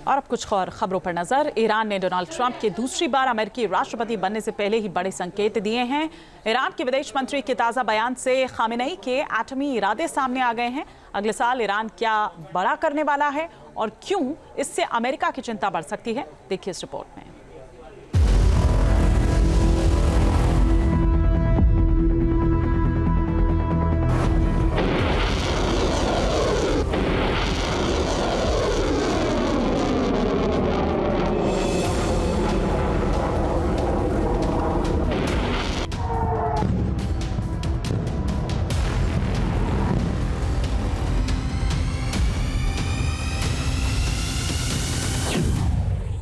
और अब कुछ और खबरों पर नजर। ईरान ने डोनाल्ड ट्रंप के दूसरी बार अमेरिकी राष्ट्रपति बनने से पहले ही बड़े संकेत दिए हैं। ईरान के विदेश मंत्री के ताजा बयान से खामेनेई के एटमी इरादे सामने आ गए हैं। अगले साल ईरान क्या बड़ा करने वाला है और क्यों, इससे अमेरिका की चिंता बढ़ सकती है, देखिए इस रिपोर्ट में।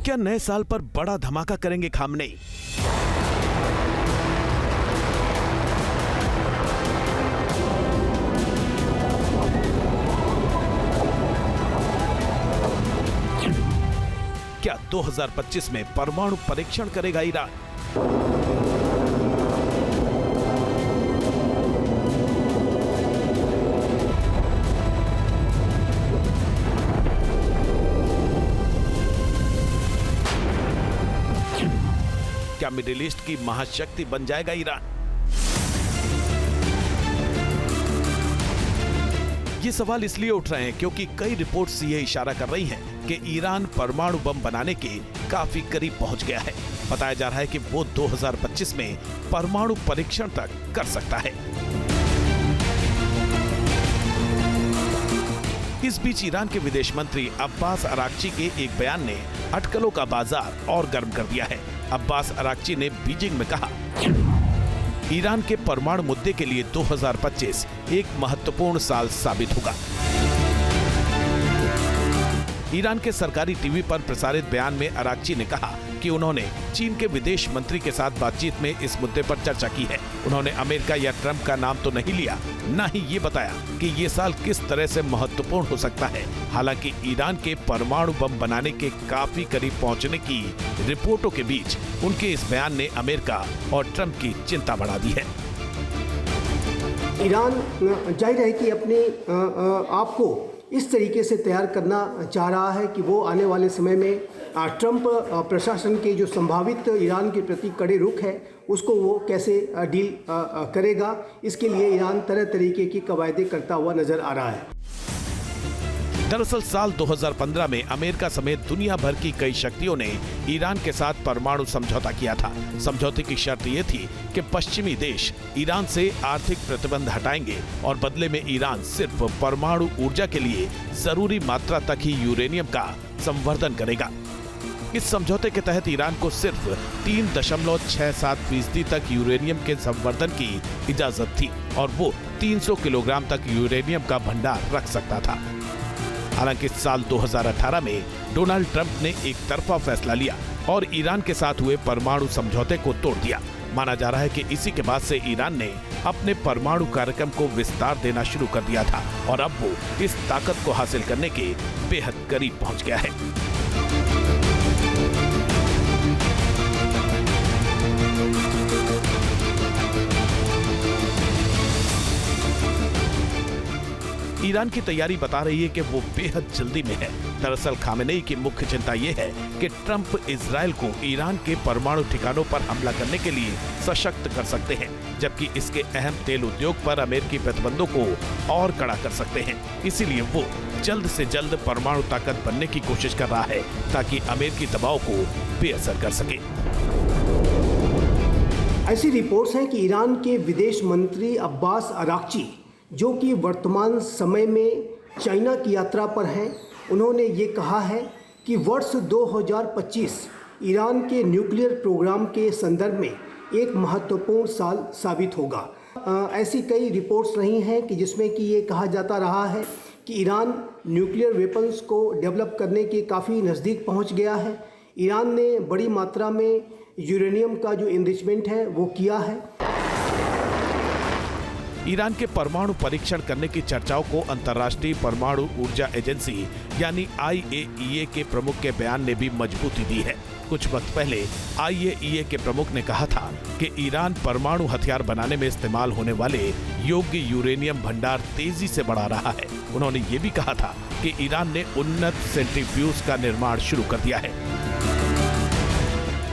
क्या नए साल पर बड़ा धमाका करेंगे खामनेई? क्या 2025 में परमाणु परीक्षण करेगा ईरान? क्या मिडिल ईस्ट की महाशक्ति बन जाएगा ईरान? ये सवाल इसलिए उठ रहे हैं क्योंकि कई रिपोर्ट्स ये इशारा कर रही हैं कि ईरान परमाणु बम बनाने के काफी करीब पहुंच गया है। बताया जा रहा है कि वो 2025 में परमाणु परीक्षण तक कर सकता है। इस बीच ईरान के विदेश मंत्री अब्बास अराक्ची के एक बयान ने अटकलों का बाजार और गर्म कर दिया है। अब्बास अराक्ची ने बीजिंग में कहा, ईरान के परमाणु मुद्दे के लिए 2025 एक महत्वपूर्ण साल साबित होगा। ईरान के सरकारी टीवी पर प्रसारित बयान में अराक्ची ने कहा कि उन्होंने चीन के विदेश मंत्री के साथ बातचीत में इस मुद्दे पर चर्चा की है। उन्होंने अमेरिका या ट्रंप का नाम तो नहीं लिया, न ही ये बताया कि ये साल किस तरह से महत्वपूर्ण हो सकता है। हालांकि ईरान के परमाणु बम बनाने के काफी करीब पहुंचने की रिपोर्टों के बीच उनके इस बयान ने अमेरिका और ट्रंप की चिंता बढ़ा दी है। ईरान जाहिर है कि अपने आप को इस तरीके से तैयार करना चाह रहा है कि वो आने वाले समय में ट्रंप प्रशासन के जो संभावित ईरान के प्रति कड़े रुख है उसको वो कैसे डील करेगा। इसके लिए ईरान तरह तरीके की कवायदे करता हुआ नजर आ रहा है। दरअसल साल 2015 में अमेरिका समेत दुनिया भर की कई शक्तियों ने ईरान के साथ परमाणु समझौता किया था। समझौते की शर्त ये थी कि पश्चिमी देश ईरान से आर्थिक प्रतिबंध हटाएंगे और बदले में ईरान सिर्फ परमाणु ऊर्जा के लिए जरूरी मात्रा तक ही यूरेनियम का संवर्धन करेगा। इस समझौते के तहत ईरान को सिर्फ 3.67% तक यूरेनियम के संवर्धन की इजाजत थी और वो 300 किलोग्राम तक यूरेनियम का भंडार रख सकता था। हालांकि साल 2018 में डोनाल्ड ट्रंप ने एक तरफा फैसला लिया और ईरान के साथ हुए परमाणु समझौते को तोड़ दिया। माना जा रहा है कि इसी के बाद से ईरान ने अपने परमाणु कार्यक्रम को विस्तार देना शुरू कर दिया था और अब वो इस ताकत को हासिल करने के बेहद करीब पहुंच गया है। ईरान की तैयारी बता रही है कि वो बेहद जल्दी में है। दरअसल खामेनेई की मुख्य चिंता ये है कि ट्रंप इजराइल को ईरान के परमाणु ठिकानों पर हमला करने के लिए सशक्त कर सकते हैं, जबकि इसके अहम तेल उद्योग पर अमेरिकी प्रतिबंधों को और कड़ा कर सकते हैं। इसीलिए वो जल्द से जल्द परमाणु ताकत बनने की कोशिश कर रहा है ताकि अमेरिकी दबाव को बेअसर कर सके। ऐसी रिपोर्ट्स हैं कि ईरान के विदेश मंत्री अब्बास अराक्ची, जो कि वर्तमान समय में चाइना की यात्रा पर हैं, उन्होंने ये कहा है कि वर्ष 2025 ईरान के न्यूक्लियर प्रोग्राम के संदर्भ में एक महत्वपूर्ण साल साबित होगा। ऐसी कई रिपोर्ट्स रही हैं कि जिसमें कि ये कहा जाता रहा है कि ईरान न्यूक्लियर वेपन्स को डेवलप करने के काफ़ी नज़दीक पहुंच गया है। ईरान ने बड़ी मात्रा में यूरेनियम का जो इनरिचमेंट है वो किया है। ईरान के परमाणु परीक्षण करने की चर्चाओं को अंतर्राष्ट्रीय परमाणु ऊर्जा एजेंसी यानी IAEA के प्रमुख के बयान ने भी मजबूती दी है। कुछ वक्त पहले IAEA के प्रमुख ने कहा था कि ईरान परमाणु हथियार बनाने में इस्तेमाल होने वाले योग्य यूरेनियम भंडार तेजी से बढ़ा रहा है। उन्होंने ये भी कहा था कि ईरान ने उन्नत सेंट्रीफ्यूज का निर्माण शुरू कर दिया है।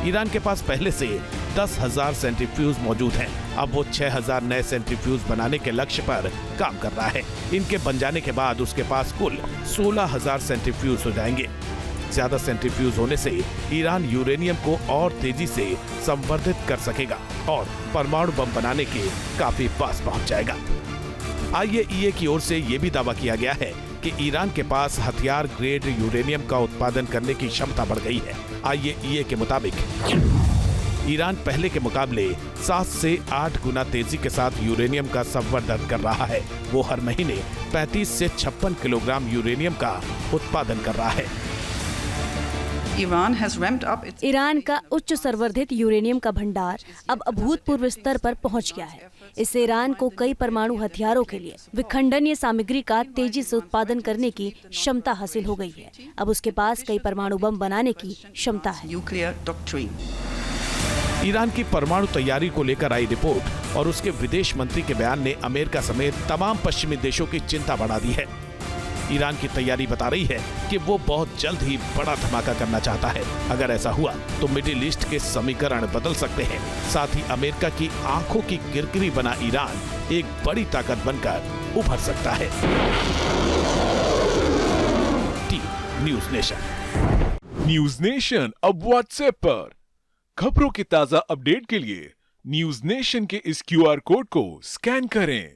ईरान के पास पहले से 10,000 सेंट्रीफ्यूज मौजूद हैं। अब वो 6,000 नए सेंट्रीफ्यूज बनाने के लक्ष्य पर काम कर रहा है। इनके बन जाने के बाद उसके पास कुल 16,000 सेंट्रीफ्यूज हो जाएंगे। ज्यादा सेंट्रीफ्यूज होने से ईरान यूरेनियम को और तेजी से संवर्धित कर सकेगा और परमाणु बम बनाने के काफी पास पहुंच जाएगा। IAEA की ओर से यह भी दावा किया गया है कि ईरान के पास हथियार ग्रेड यूरेनियम का उत्पादन करने की क्षमता बढ़ गई है। IAEA के मुताबिक ईरान पहले के मुकाबले 7 से 8 गुना तेजी के साथ यूरेनियम का संवर्धन कर रहा है। वो हर महीने 35 से 56 किलोग्राम यूरेनियम का उत्पादन कर रहा है। ईरान का उच्च संवर्धित यूरेनियम का भंडार अब अभूतपूर्व स्तर पर पहुंच गया है। इससे ईरान को कई परमाणु हथियारों के लिए विखंडनीय सामग्री का तेजी से उत्पादन करने की क्षमता हासिल हो गई है। अब उसके पास कई परमाणु बम बनाने की क्षमता है। ईरान की परमाणु तैयारी को लेकर आई रिपोर्ट और उसके विदेश मंत्री के बयान ने अमेरिका समेत तमाम पश्चिमी देशों की चिंता बढ़ा दी है। ईरान की तैयारी बता रही है कि वो बहुत जल्द ही बड़ा धमाका करना चाहता है। अगर ऐसा हुआ तो मिडिल ईस्ट के समीकरण बदल सकते हैं। साथ ही अमेरिका की आंखों की किरकिरी बना ईरान एक बड़ी ताकत बनकर उभर सकता है। News nation. न्यूज़ नेशन अब व्हाट्सएप पर खबरों की ताजा अपडेट के लिए न्यूज़ नेशन के इस QR कोड को स्कैन करें।